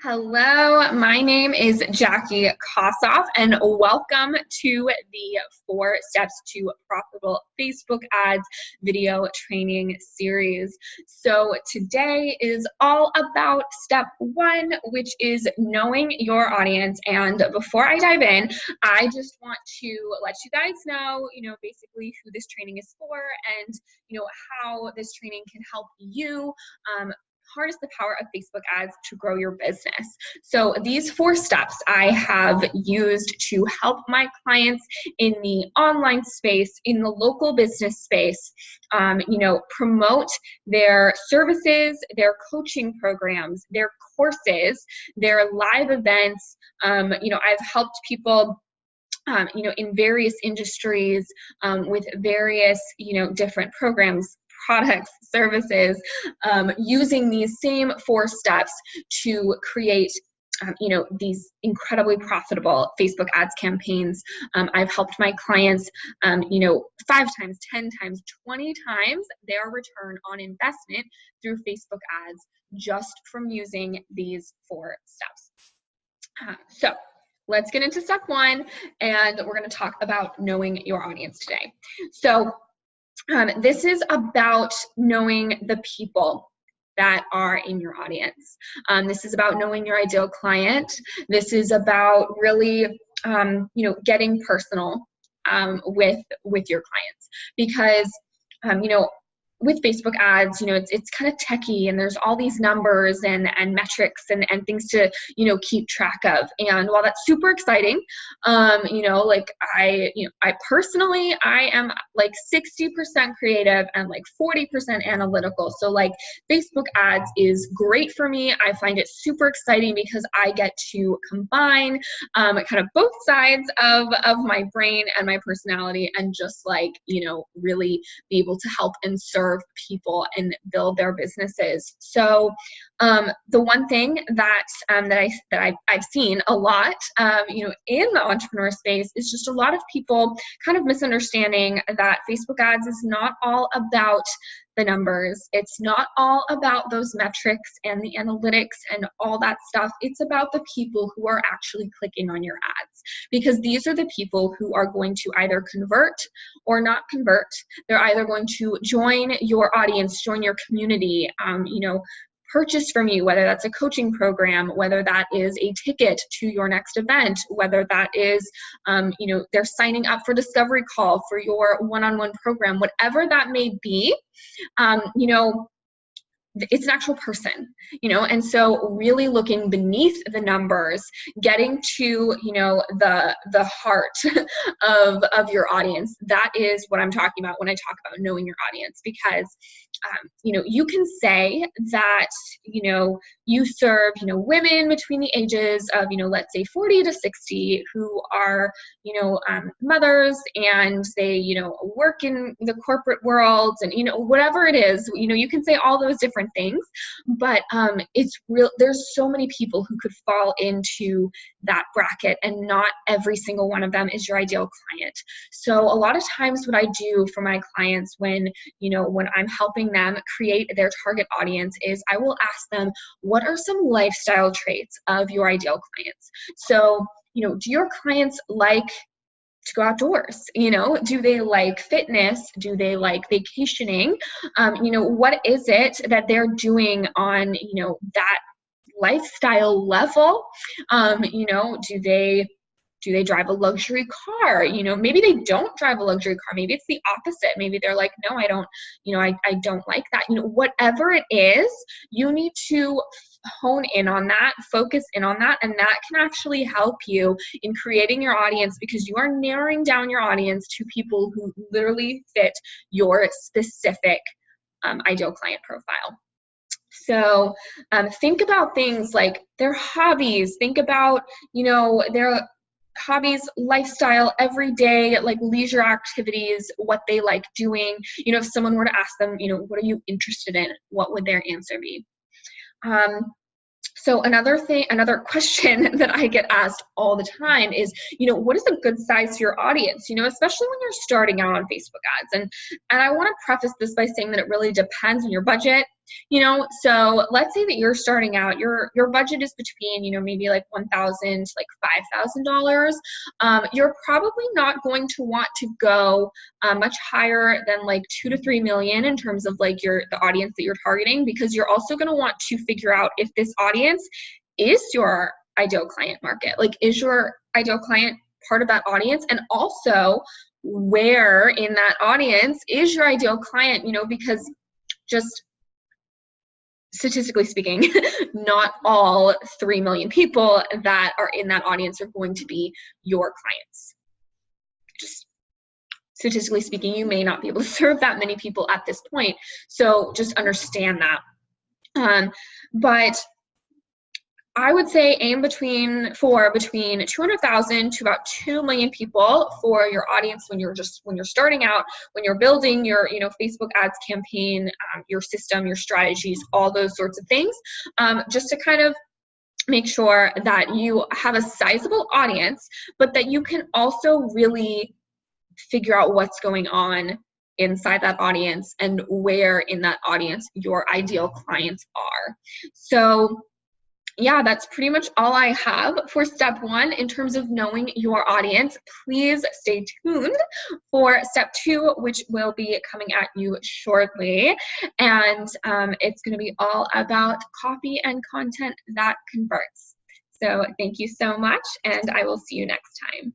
Hello, my name is Jackie Kossoff, and welcome to the 4 Steps to Profitable Facebook Ads video training series. So today is all about step 1, which is knowing your audience. And before I dive in, I just want to let you guys know, basically who this training is for and, how this training can help you harness the power of Facebook ads to grow your business. So these 4 steps I have used to help my clients in the online space, in the local business space, promote their services, their coaching programs, their courses, their live events. I've helped people in various industries with various, different programs, products, services, using these same 4 steps to create these incredibly profitable Facebook ads campaigns. I've helped my clients, 5 times, 10 times, 20 times their return on investment through Facebook ads just from using these 4 steps. So let's get into step 1, and we're going to talk about knowing your audience today. So this is about knowing the people that are in your audience. This is about knowing your ideal client. This is about really, getting personal with your clients, because, with Facebook ads, it's kind of techy, and there's all these numbers and metrics and things to, keep track of. And while that's super exciting, I personally, I am like 60% creative and like 40% analytical. So like Facebook ads is great for me. I find it super exciting because I get to combine kind of both sides of my brain and my personality, and just really be able to help and serve people and build their businesses. So the one thing that I've seen a lot, in the entrepreneur space, is just a lot of people kind of misunderstanding that Facebook ads is not all about the numbers. It's not all about those metrics and the analytics and all that stuff. It's about the people who are actually clicking on your ads, because these are the people who are going to either convert or not convert. They're either going to join your audience, join your community, purchase from you, whether that's a coaching program, whether that is a ticket to your next event, whether that is, they're signing up for discovery call for your one-on-one program, whatever that may be, it's an actual person, and so really looking beneath the numbers, getting to, the heart of your audience. That is what I'm talking about when I talk about knowing your audience, because, you can say that, you serve, women between the ages of, let's say 40 to 60 who are, mothers, and they, work in the corporate world, and, whatever it is, you can say all those different things, but it's real. There's so many people who could fall into that bracket, and not every single one of them is your ideal client. So a lot of times what I do for my clients when I'm helping them create their target audience is I will ask them, what are some lifestyle traits of your ideal clients? So, do your clients like to go outdoors? Do they like fitness? Do they like vacationing? What is it that they're doing on, that lifestyle level? Do they drive a luxury car? Maybe they don't drive a luxury car. Maybe it's the opposite. Maybe they're like, no, I don't, I don't like that. Whatever it is, you need to hone in on that, focus in on that, and that can actually help you in creating your audience, because you are narrowing down your audience to people who literally fit your specific ideal client profile. So think about things like their hobbies. Think about, their hobbies, lifestyle, everyday, like leisure activities, what they like doing. If someone were to ask them, what are you interested in? What would their answer be? So another question that I get asked all the time is, what is a good size for your audience? Especially when you're starting out on Facebook ads. And I want to preface this by saying that it really depends on your budget. You know, so let's say that you're starting out, your budget is between, you know, maybe like $1,000 to like $5,000. You're probably not going to want to go much higher than like 2 to 3 million in terms of like the audience that you're targeting, because you're also going to want to figure out if this audience is your ideal client market. Like, is your ideal client part of that audience? And also, where in that audience is your ideal client? You know, because just statistically speaking, not all 3 million people that are in that audience are going to be your clients. Just statistically speaking, you may not be able to serve that many people at this point. So just understand that. But I would say aim between 200,000 to about 2 million people for your audience when you're starting out, when you're building your, you know, Facebook ads campaign, your system, your strategies, all those sorts of things, just to kind of make sure that you have a sizable audience, but that you can also really figure out what's going on inside that audience and where in that audience your ideal clients are. So yeah, that's pretty much all I have for step 1 in terms of knowing your audience. Please stay tuned for step 2, which will be coming at you shortly. And it's going to be all about copy and content that converts. So thank you so much, and I will see you next time.